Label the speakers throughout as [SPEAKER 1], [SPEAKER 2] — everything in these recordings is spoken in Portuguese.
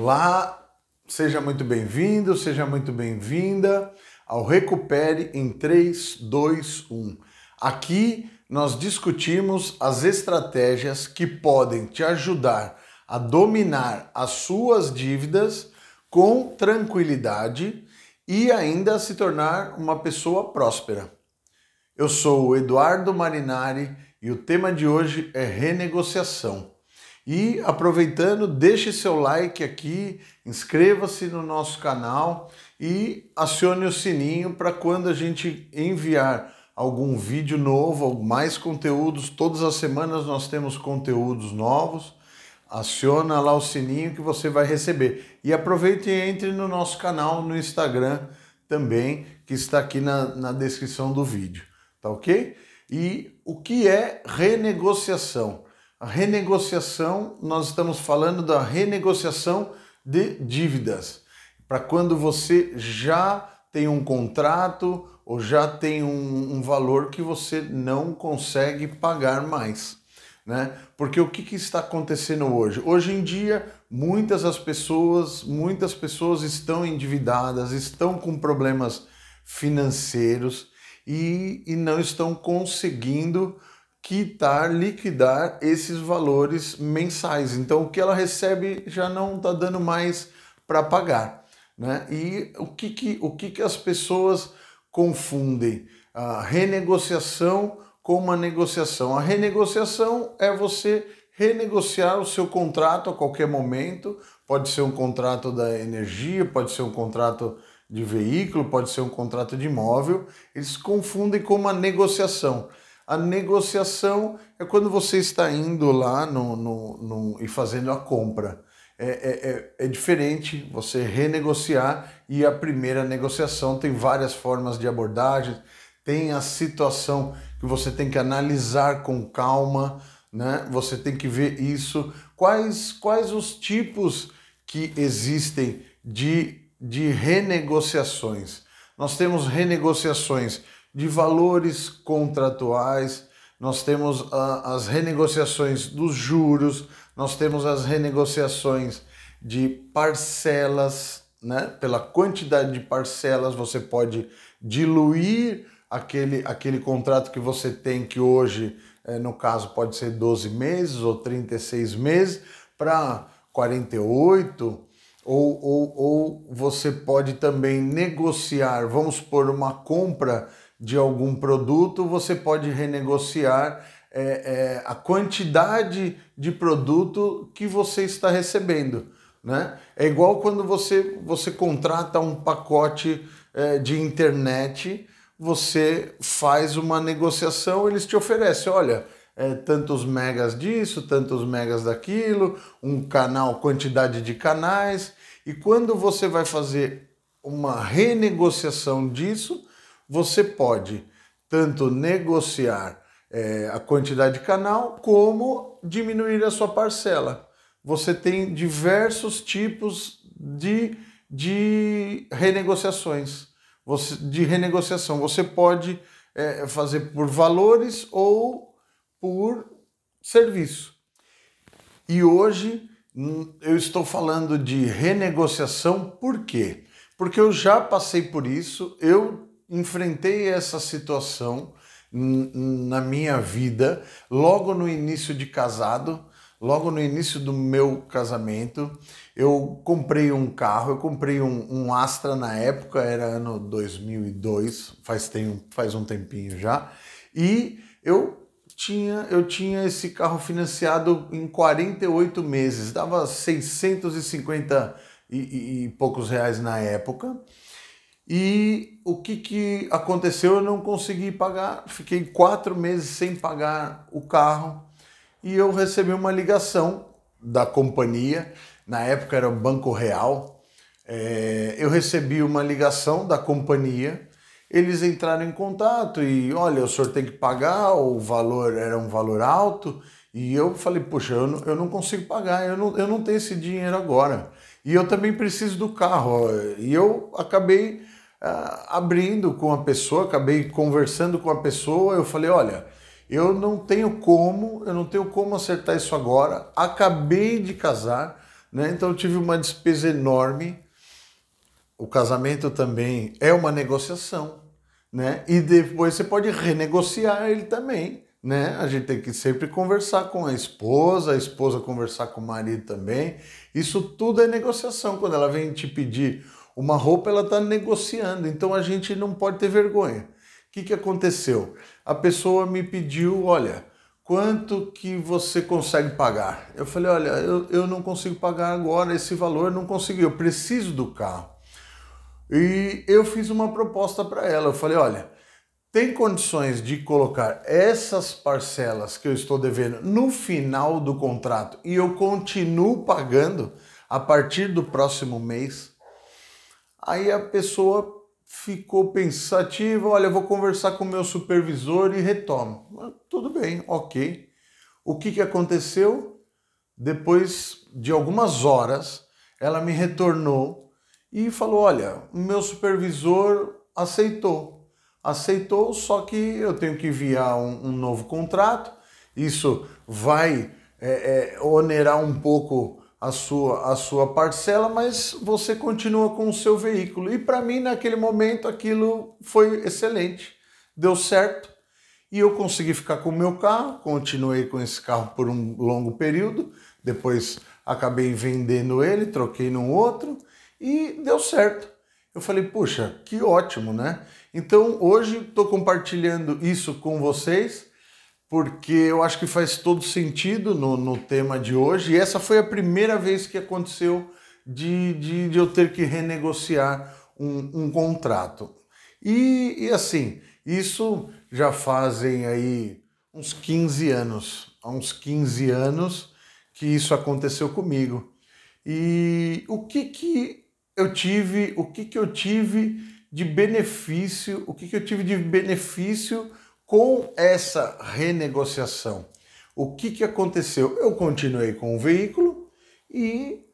[SPEAKER 1] Olá, seja muito bem-vindo, seja muito bem-vinda ao Recupere em 3, 2, 1. Aqui nós discutimos as estratégias que podem te ajudar a dominar as suas dívidas com tranquilidade e ainda se tornar uma pessoa próspera. Eu sou o Eduardo Marinari e o tema de hoje é renegociação. E aproveitando, deixe seu like aqui, inscreva-se no nosso canal e acione o sininho para quando a gente enviar algum vídeo novo, mais conteúdos. Todas as semanas nós temos conteúdos novos. Aciona lá o sininho que você vai receber. E aproveite e entre no nosso canal no Instagram também, que está aqui na descrição do vídeo. Tá ok? E o que é renegociação? A renegociação, nós estamos falando da renegociação de dívidas. Para quando você já tem um contrato ou já tem um valor que você não consegue pagar mais, né? Porque o que está acontecendo hoje? Hoje em dia, muitas pessoas estão endividadas, estão com problemas financeiros e não estão conseguindo liquidar esses valores mensais. Então, o que ela recebe já não está dando mais para pagar, né? E o que as pessoas confundem? A renegociação com uma negociação. A renegociação é você renegociar o seu contrato a qualquer momento. Pode ser um contrato da energia, pode ser um contrato de veículo, pode ser um contrato de imóvel. Eles confundem com uma negociação. A negociação é quando você está indo lá e fazendo a compra. É diferente você renegociar e a primeira negociação tem várias formas de abordagem, tem a situação que você tem que analisar com calma, né? Você tem que ver isso, quais os tipos que existem de renegociações. Nós temos renegociações de valores contratuais, nós temos as renegociações dos juros, nós temos as renegociações de parcelas, né? Pela quantidade de parcelas você pode diluir aquele contrato que você tem, que hoje, no caso, pode ser 12 meses ou 36 meses, para 48, ou você pode também negociar, vamos supor, uma compra de algum produto, você pode renegociar a quantidade de produto que você está recebendo, né? É igual quando você contrata um pacote de internet, você faz uma negociação, eles te oferecem, olha, tantos megas disso, tantos megas daquilo, um canal, quantidade de canais, e quando você vai fazer uma renegociação disso, você pode tanto negociar a quantidade de canal, como diminuir a sua parcela. Você tem diversos tipos de renegociações. De renegociação. Você pode fazer por valores ou por serviço. E hoje eu estou falando de renegociação por quê? Porque eu já passei por isso, eu enfrentei essa situação na minha vida, logo no início de casado, logo no início do meu casamento. Eu comprei um carro, eu comprei um Astra na época, era ano 2002, faz um tempinho já, e eu tinha esse carro financiado em 48 meses, dava 650 e poucos reais na época. E o que aconteceu? Eu não consegui pagar, fiquei 4 meses sem pagar o carro e eu recebi uma ligação da companhia, na época era o Banco Real. Eu recebi uma ligação da companhia, eles entraram em contato e, olha, o senhor tem que pagar, o valor era um valor alto, e eu falei, puxa, eu não consigo pagar, eu não tenho esse dinheiro agora, e eu também preciso do carro. E eu acabei abrindo com a pessoa, acabei conversando com a pessoa, eu falei, olha, eu não tenho como acertar isso agora, acabei de casar, né? Então eu tive uma despesa enorme. O casamento também é uma negociação, né? E depois você pode renegociar ele também, né? A gente tem que sempre conversar com a esposa conversar com o marido também. Isso tudo é negociação. Quando ela vem te pedir uma roupa, ela está negociando. Então a gente não pode ter vergonha. O que aconteceu? A pessoa me pediu, olha, quanto que você consegue pagar? Eu falei, olha, eu não consigo pagar agora esse valor, não consigo, eu preciso do carro. E eu fiz uma proposta para ela, eu falei, olha, tem condições de colocar essas parcelas que eu estou devendo no final do contrato e eu continuo pagando a partir do próximo mês? Aí a pessoa ficou pensativa, olha, eu vou conversar com o meu supervisor e retomo. Tudo bem, ok. O que aconteceu? Depois de algumas horas, ela me retornou e falou, olha, o meu supervisor aceitou, só que eu tenho que enviar um novo contrato, isso vai onerar um pouco a sua parcela, mas você continua com o seu veículo. E para mim, naquele momento, aquilo foi excelente, deu certo, e eu consegui ficar com o meu carro, continuei com esse carro por um longo período, depois acabei vendendo ele, troquei num outro, e deu certo. Eu falei, puxa, que ótimo, né? Então hoje estou compartilhando isso com vocês, porque eu acho que faz todo sentido no tema de hoje. E essa foi a primeira vez que aconteceu de eu ter que renegociar um contrato. E assim, isso já fazem aí uns 15 anos. Há uns 15 anos que isso aconteceu comigo. E o que eu tive de benefício, com essa renegociação? O que aconteceu? Eu continuei com o veículo e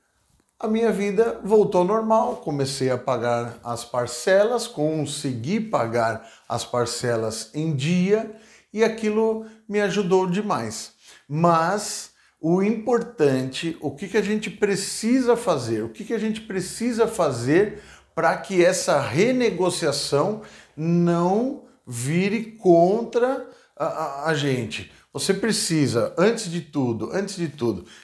[SPEAKER 1] a minha vida voltou ao normal, comecei a pagar as parcelas, consegui pagar as parcelas em dia e aquilo me ajudou demais. Mas o importante, o que a gente precisa fazer? O que a gente precisa fazer para que essa renegociação não vire contra a gente? Você precisa, antes de tudo,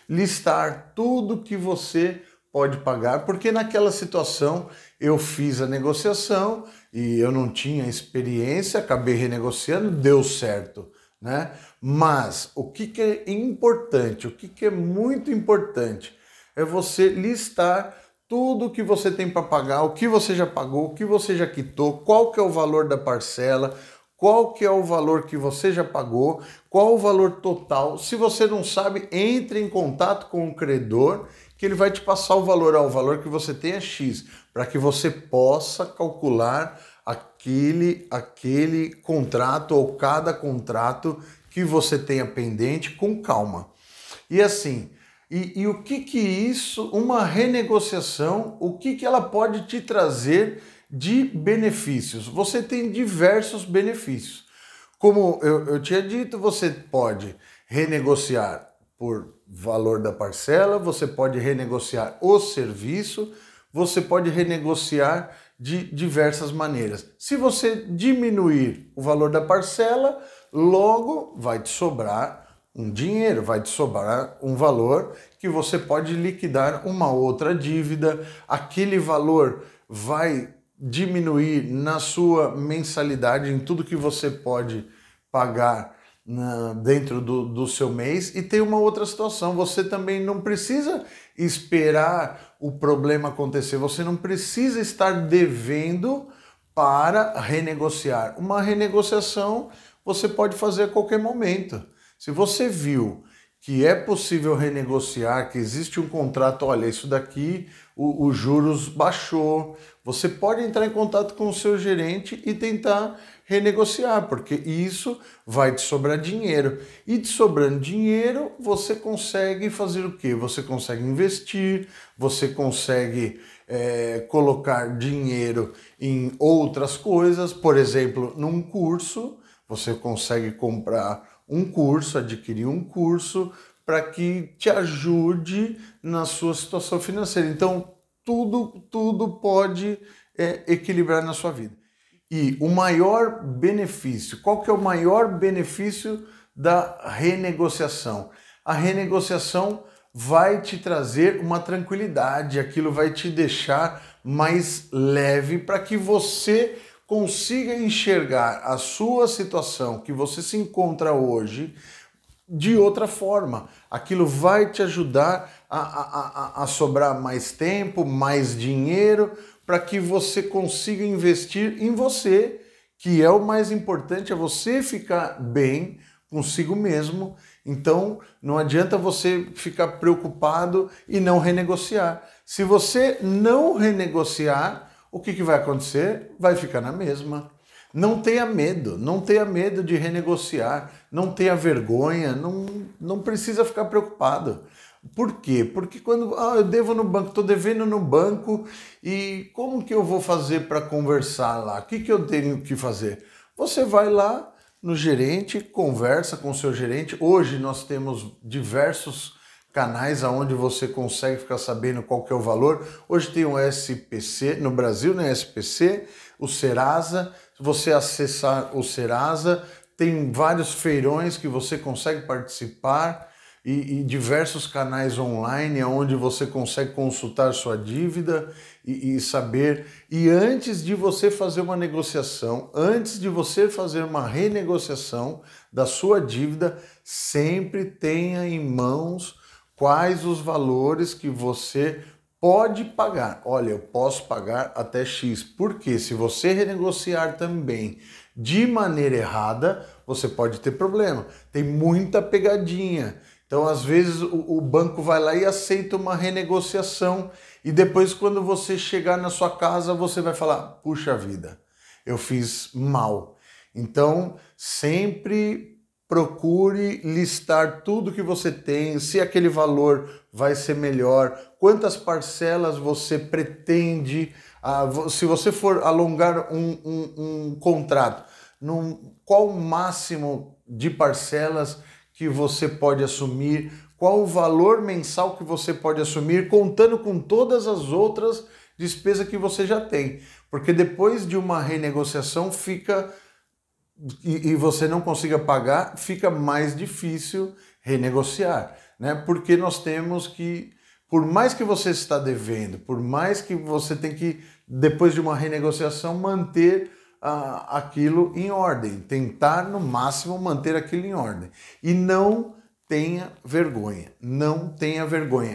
[SPEAKER 1] listar tudo que você pode pagar, porque naquela situação eu fiz a negociação e eu não tinha experiência, acabei renegociando, deu certo, né? Mas o que é importante, o que é muito importante, é você listar tudo que você tem para pagar, o que você já pagou, o que você já quitou, qual que é o valor da parcela, qual que é o valor que você já pagou, qual o valor total. Se você não sabe, entre em contato com o credor, que ele vai te passar o valor. O valor que você tem é X, para que você possa calcular aquele contrato ou cada contrato que você tenha pendente com calma. E assim, e o que isso, uma renegociação, o que ela pode te trazer de benefícios? Você tem diversos benefícios. Como eu tinha dito, você pode renegociar por valor da parcela, você pode renegociar o serviço, você pode renegociar de diversas maneiras. Se você diminuir o valor da parcela, logo vai te sobrar um dinheiro, vai te sobrar um valor que você pode liquidar uma outra dívida, aquele valor vai diminuir na sua mensalidade, em tudo que você pode pagar dentro do seu mês. E tem uma outra situação, você também não precisa esperar o problema acontecer, você não precisa estar devendo para renegociar. Uma renegociação você pode fazer a qualquer momento. Se você viu que é possível renegociar, que existe um contrato, olha, isso daqui, os juros baixou, você pode entrar em contato com o seu gerente e tentar renegociar, porque isso vai te sobrar dinheiro. E te sobrando dinheiro, você consegue fazer o quê? Você consegue investir, você consegue colocar dinheiro em outras coisas, por exemplo, num curso, você consegue comprar um curso, adquirir um curso para que te ajude na sua situação financeira. Então, tudo pode equilibrar na sua vida. E o maior benefício, qual que é o maior benefício da renegociação? A renegociação vai te trazer uma tranquilidade, aquilo vai te deixar mais leve para que você consiga enxergar a sua situação que você se encontra hoje de outra forma. Aquilo vai te ajudar a sobrar mais tempo, mais dinheiro, para que você consiga investir em você, que é o mais importante, é você ficar bem consigo mesmo. Então, não adianta você ficar preocupado e não renegociar. Se você não renegociar, o que vai acontecer? Vai ficar na mesma. Não tenha medo de renegociar, não tenha vergonha, não precisa ficar preocupado. Por quê? Porque quando eu devo no banco, estou devendo no banco e como que eu vou fazer para conversar lá? O que eu tenho que fazer? Você vai lá no gerente, conversa com o seu gerente. Hoje nós temos diversos canais onde você consegue ficar sabendo qual que é o valor. Hoje tem o SPC, no Brasil, né? SPC, o Serasa. Se você acessar o Serasa, tem vários feirões que você consegue participar e diversos canais online onde você consegue consultar sua dívida e saber. E antes de você fazer uma negociação, antes de você fazer uma renegociação da sua dívida, sempre tenha em mãos quais os valores que você pode pagar. Olha, eu posso pagar até X, porque se você renegociar também de maneira errada, você pode ter problema. Tem muita pegadinha. Então, às vezes, o banco vai lá e aceita uma renegociação e depois, quando você chegar na sua casa, você vai falar, puxa vida, eu fiz mal. Então, sempre procure listar tudo que você tem, se aquele valor vai ser melhor, quantas parcelas você pretende, se você for alongar um contrato, qual o máximo de parcelas que você pode assumir, qual o valor mensal que você pode assumir, contando com todas as outras despesas que você já tem. Porque depois de uma renegociação e você não consiga pagar, fica mais difícil renegociar, né? Porque nós temos que, por mais que você está devendo, por mais que você tem que, depois de uma renegociação, manter aquilo em ordem, tentar no máximo manter aquilo em ordem. E não tenha vergonha,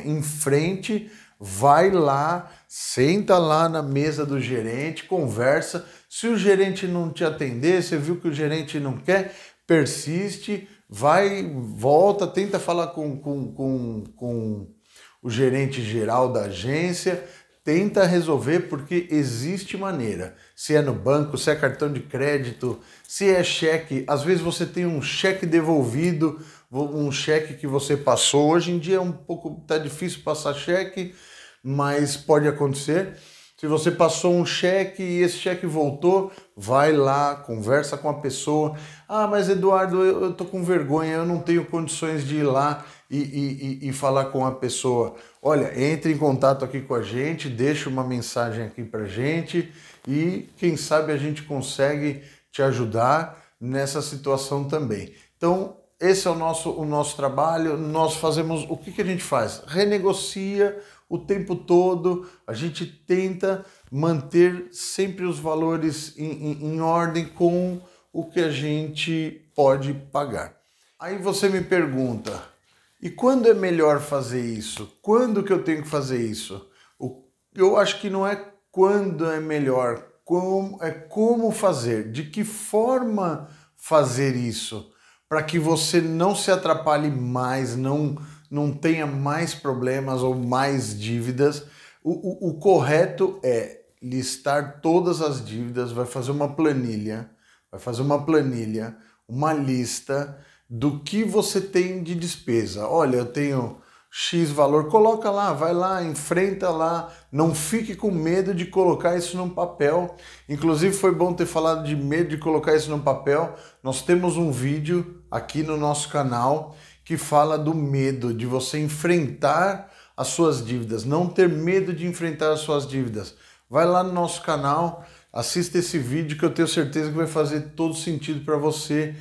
[SPEAKER 1] enfrente, vai lá, senta lá na mesa do gerente, conversa. Se o gerente não te atender, você viu que o gerente não quer, persiste, vai, volta, tenta falar com o gerente geral da agência, tenta resolver, porque existe maneira. Se é no banco, se é cartão de crédito, se é cheque, às vezes você tem um cheque devolvido, um cheque que você passou. Hoje em dia é um pouco, tá difícil passar cheque, mas pode acontecer. Se você passou um cheque e esse cheque voltou, vai lá, conversa com a pessoa. Mas Eduardo, eu tô com vergonha, eu não tenho condições de ir lá e falar com a pessoa. Olha, entre em contato aqui com a gente, deixa uma mensagem aqui pra gente e quem sabe a gente consegue te ajudar nessa situação também. Então, esse é o nosso trabalho. Nós fazemos, o que a gente faz? Renegocia o tempo todo, a gente tenta manter sempre os valores em ordem com o que a gente pode pagar. Aí você me pergunta, e quando é melhor fazer isso? Quando que eu tenho que fazer isso? Eu acho que não é quando é melhor, como fazer, de que forma fazer isso, para que você não se atrapalhe mais, não tenha mais problemas ou mais dívidas. O correto é listar todas as dívidas, vai fazer uma planilha, uma lista do que você tem de despesa. Olha, eu tenho X valor, coloca lá, vai lá, enfrenta lá, não fique com medo de colocar isso num papel. Inclusive foi bom ter falado de medo de colocar isso num papel. Nós temos um vídeo aqui no nosso canal que fala do medo, de você enfrentar as suas dívidas, não ter medo de enfrentar as suas dívidas. Vai lá no nosso canal, assista esse vídeo que eu tenho certeza que vai fazer todo sentido para você,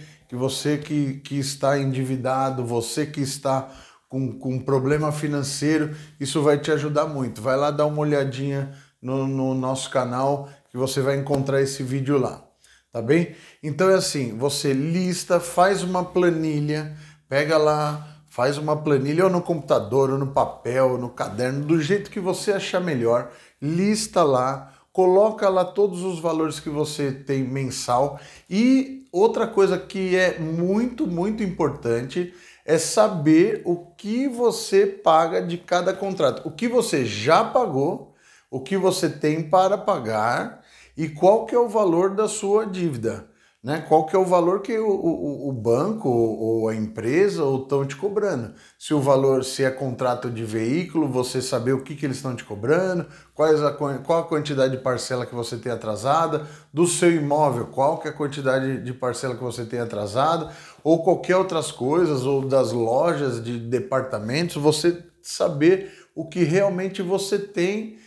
[SPEAKER 1] que está endividado, você que está com problema financeiro, isso vai te ajudar muito. Vai lá dar uma olhadinha no nosso canal que você vai encontrar esse vídeo lá, tá bem? Então é assim, você lista, faz uma planilha, pega lá, faz uma planilha ou no computador, ou no papel, ou no caderno, do jeito que você achar melhor, lista lá, coloca lá todos os valores que você tem mensal. E outra coisa que é muito, muito importante é saber o que você paga de cada contrato, o que você já pagou, o que você tem para pagar e qual que é o valor da sua dívida, né? Qual que é o valor que o banco ou a empresa estão te cobrando. Se o valor, se é contrato de veículo, você saber o que eles estão te cobrando, qual a quantidade de parcela que você tem atrasada, do seu imóvel, qual que é a quantidade de parcela que você tem atrasada, ou qualquer outras coisas, ou das lojas de departamentos, você saber o que realmente você tem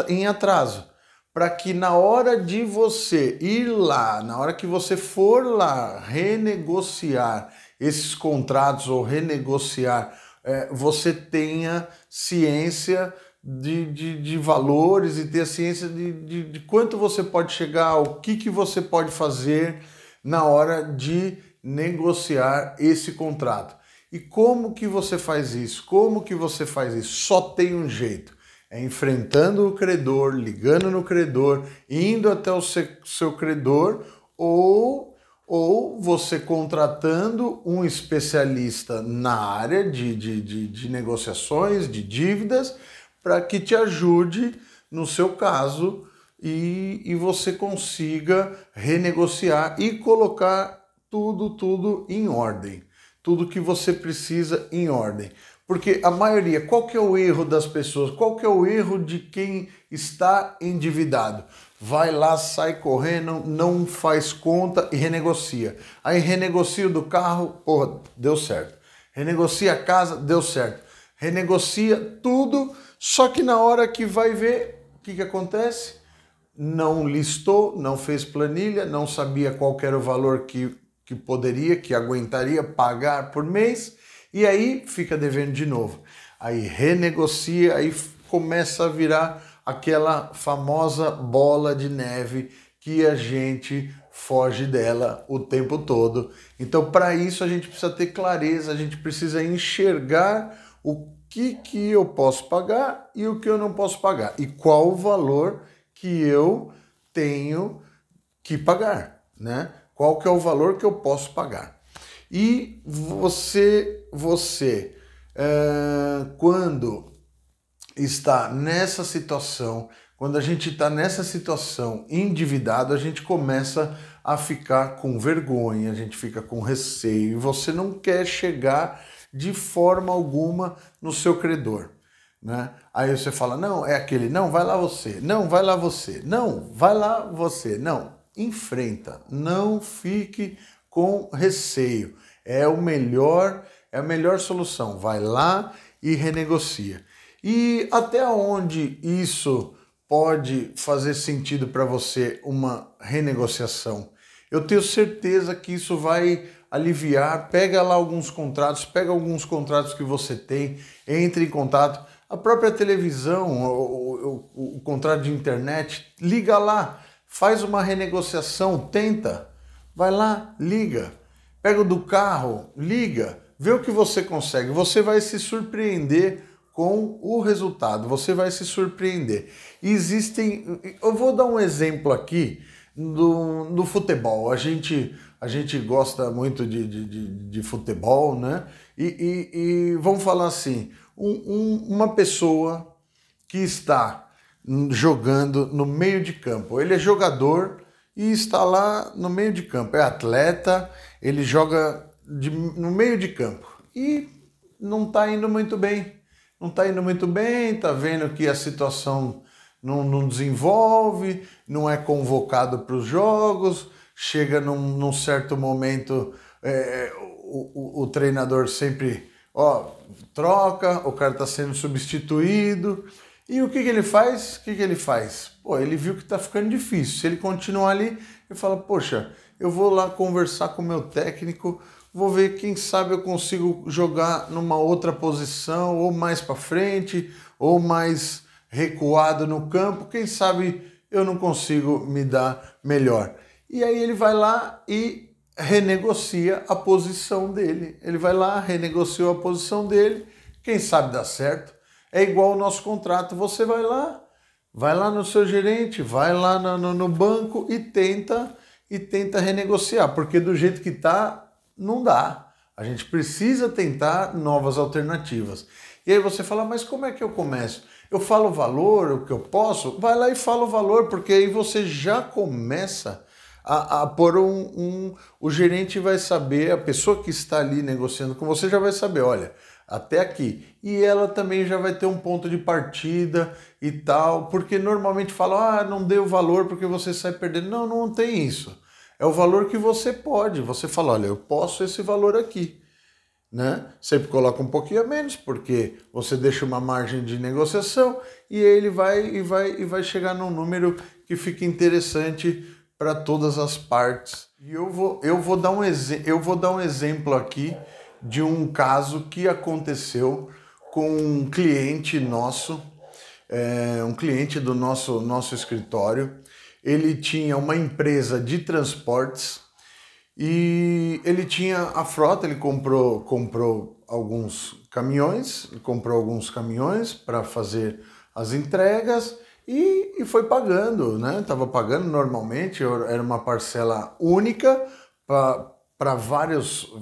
[SPEAKER 1] em atraso, para que na hora de você ir lá, na hora que você for lá renegociar esses contratos ou renegociar, você tenha ciência de valores e ter ciência de quanto você pode chegar, o que você pode fazer na hora de negociar esse contrato. E como que você faz isso? Como que você faz isso? Só tem um jeito. É enfrentando o credor, ligando no credor, indo até o seu credor ou você contratando um especialista na área de negociações, de dívidas, para que te ajude no seu caso e você consiga renegociar e colocar tudo em ordem. Tudo que você precisa em ordem. Porque a maioria, qual que é o erro das pessoas? Qual que é o erro de quem está endividado? Vai lá, sai correndo, não faz conta e renegocia. Aí renegocia o do carro, porra, deu certo. Renegocia a casa, deu certo. Renegocia tudo, só que na hora que vai ver, o que acontece? Não listou, não fez planilha, não sabia qual que era o valor que aguentaria pagar por mês, e aí fica devendo de novo. Aí renegocia, aí começa a virar aquela famosa bola de neve que a gente foge dela o tempo todo. Então, para isso, a gente precisa ter clareza, a gente precisa enxergar o que eu posso pagar e o que eu não posso pagar, e qual o valor que eu tenho que pagar, né? Qual que é o valor que eu posso pagar. E quando está nessa situação, quando a gente está nessa situação endividado, a gente começa a ficar com vergonha, a gente fica com receio, e você não quer chegar de forma alguma no seu credor, né? Aí você fala, não, é aquele, não, vai lá você, não, vai lá você, não, vai lá você, não, enfrenta, não fique com receio, é a melhor solução, vai lá e renegocia. E até onde isso pode fazer sentido para você uma renegociação? Eu tenho certeza que isso vai aliviar. Pega lá alguns contratos, pega alguns contratos que você tem, entre em contato. A própria televisão, o contrato de internet, liga lá, faz uma renegociação, tenta, vai lá, liga. Pega o do carro, liga, vê o que você consegue. Você vai se surpreender com o resultado, você vai se surpreender. Eu vou dar um exemplo aqui do futebol. A gente gosta muito de futebol, né? E vamos falar assim, uma pessoa que está jogando no meio de campo, ele é jogador e está lá no meio de campo, é atleta, ele joga no meio de campo e não está indo muito bem. Não está indo muito bem, está vendo que a situação não desenvolve, não é convocado para os jogos, chega num certo momento, o treinador sempre, ó, troca, o cara está sendo substituído. E o que ele faz? O que ele faz? Pô, ele viu que está ficando difícil. Se ele continuar ali, ele fala, poxa, eu vou lá conversar com o meu técnico, vou ver, quem sabe eu consigo jogar numa outra posição, ou mais para frente, ou mais recuado no campo, quem sabe eu não consigo me dar melhor. E aí ele vai lá e renegocia a posição dele. Ele vai lá, renegociou a posição dele, quem sabe dá certo. É igual o nosso contrato, você vai lá no seu gerente, vai lá no banco e tenta renegociar, porque do jeito que tá, não dá. A gente precisa tentar novas alternativas. E aí você fala, mas como é que eu começo? Eu falo o valor, o que eu posso? Vai lá e fala o valor, porque aí você já começa a pôr o gerente vai saber, a pessoa que está ali negociando com você já vai saber, olha, até aqui. E ela também já vai ter um ponto de partida e tal, porque normalmente fala, não deu valor porque você sai perdendo. Não, não tem isso. É o valor que você pode. Você fala, olha, eu posso esse valor aqui, né? Sempre coloca um pouquinho a menos, porque você deixa uma margem de negociação e ele vai chegar num número que fica interessante para todas as partes. E eu vou dar um exemplo aqui de um caso que aconteceu com um cliente nosso, um cliente do nosso escritório. Ele tinha uma empresa de transportes e ele tinha a frota, ele comprou alguns caminhões, para fazer as entregas e foi pagando, né? Estava pagando normalmente, era uma parcela única para vários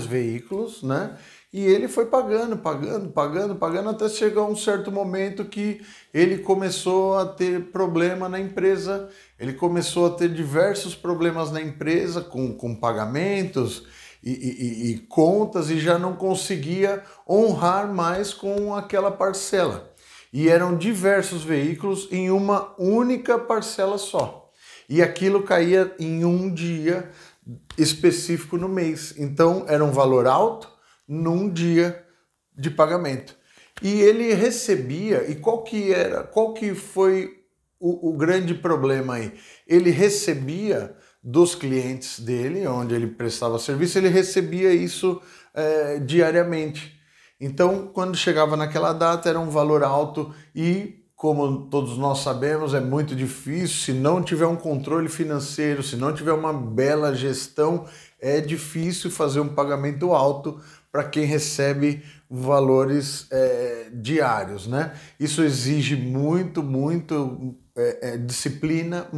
[SPEAKER 1] veículos, né? E ele foi pagando até chegar um certo momento que ele começou a ter problema na empresa, ele começou a ter diversos problemas na empresa com pagamentos e contas e já não conseguia honrar mais com aquela parcela. E eram diversos veículos em uma única parcela só. E aquilo caía em um dia específico no mês. Então era um valor alto num dia de pagamento. E ele recebia, e qual que foi o grande problema aí? Ele recebia dos clientes dele, onde ele prestava serviço, ele recebia isso diariamente. Então, quando chegava naquela data, era um valor alto e, como todos nós sabemos, é muito difícil, se não tiver um controle financeiro, se não tiver uma bela gestão, é difícil fazer um pagamento alto para quem recebe valores diários, né? Isso exige muita disciplina,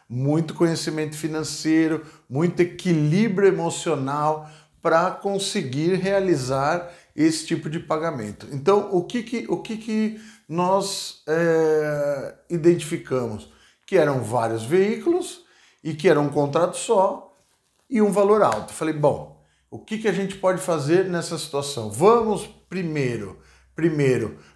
[SPEAKER 1] muito conhecimento financeiro, muito equilíbrio emocional para conseguir realizar esse tipo de pagamento. Então, o que nós identificamos? Que eram vários veículos e que era um contrato só e um valor alto. Falei, bom, o que a gente pode fazer nessa situação? Vamos primeiro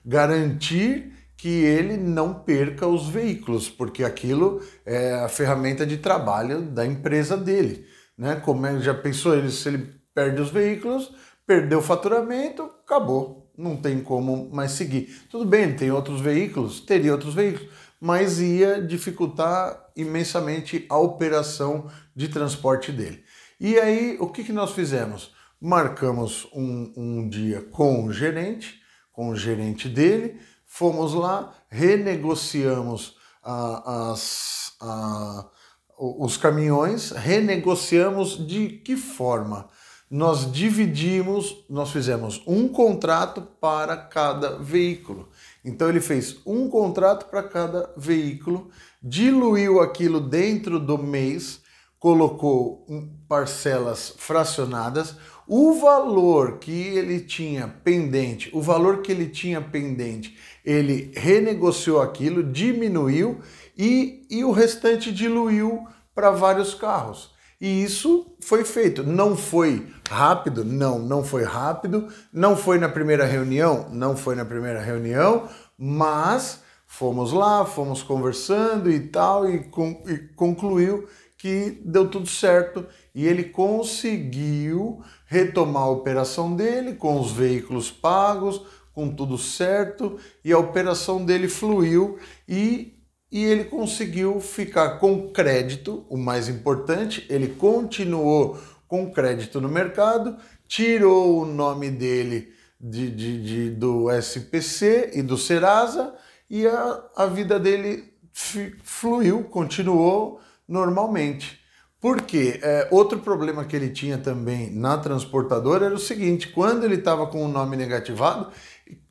[SPEAKER 1] garantir que ele não perca os veículos, porque aquilo é a ferramenta de trabalho da empresa dele, né? Como já pensou ele, se ele perde os veículos, perdeu o faturamento, acabou, não tem como mais seguir. Tudo bem, ele tem outros veículos, teria outros veículos, mas ia dificultar imensamente a operação de transporte dele. E aí, o que nós fizemos? Marcamos um dia com o gerente dele, fomos lá, renegociamos os caminhões, renegociamos de que forma? Nós fizemos um contrato para cada veículo. Então ele fez um contrato para cada veículo, diluiu aquilo dentro do mês, colocou parcelas fracionadas, o valor que ele tinha pendente, ele renegociou aquilo, diminuiu e o restante diluiu para vários carros. E isso foi feito. Não foi rápido? Não foi rápido. Não foi na primeira reunião? Não foi na primeira reunião, mas fomos lá, fomos conversando e tal, e concluiu que deu tudo certo e ele conseguiu retomar a operação dele com os veículos pagos, com tudo certo, e a operação dele fluiu e ele conseguiu ficar com crédito, o mais importante, ele continuou com crédito no mercado, tirou o nome dele do SPC e do Serasa e a vida dele fluiu, continuou normalmente. Por quê? Outro problema que ele tinha também na transportadora era o seguinte, quando ele estava com o nome negativado,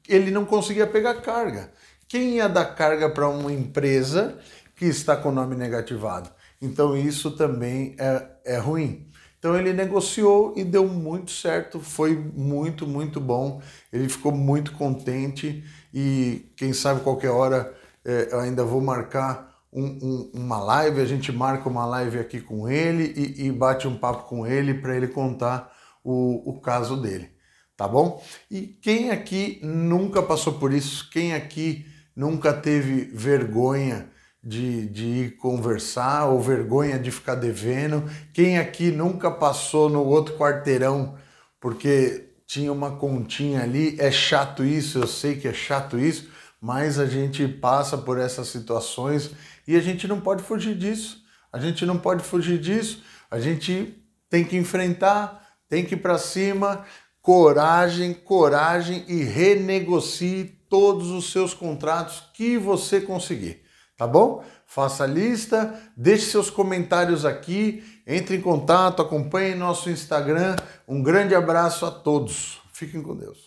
[SPEAKER 1] ele não conseguia pegar carga. Quem ia dar carga para uma empresa que está com o nome negativado? Então isso também é ruim. Então ele negociou e deu muito certo, foi muito, muito bom. Ele ficou muito contente e quem sabe qualquer hora eu ainda vou marcar uma live, a gente marca uma live aqui com ele e bate um papo com ele para ele contar o caso dele, tá bom? E quem aqui nunca passou por isso? Quem aqui nunca teve vergonha de ir conversar ou vergonha de ficar devendo? Quem aqui nunca passou no outro quarteirão porque tinha uma continha ali? É chato isso, eu sei que é chato isso, mas a gente passa por essas situações e a gente não pode fugir disso. A gente não pode fugir disso. A gente tem que enfrentar, tem que ir para cima. Coragem, coragem e renegocie todos os seus contratos que você conseguir, tá bom? Faça a lista, deixe seus comentários aqui, entre em contato, acompanhe nosso Instagram. Um grande abraço a todos. Fiquem com Deus.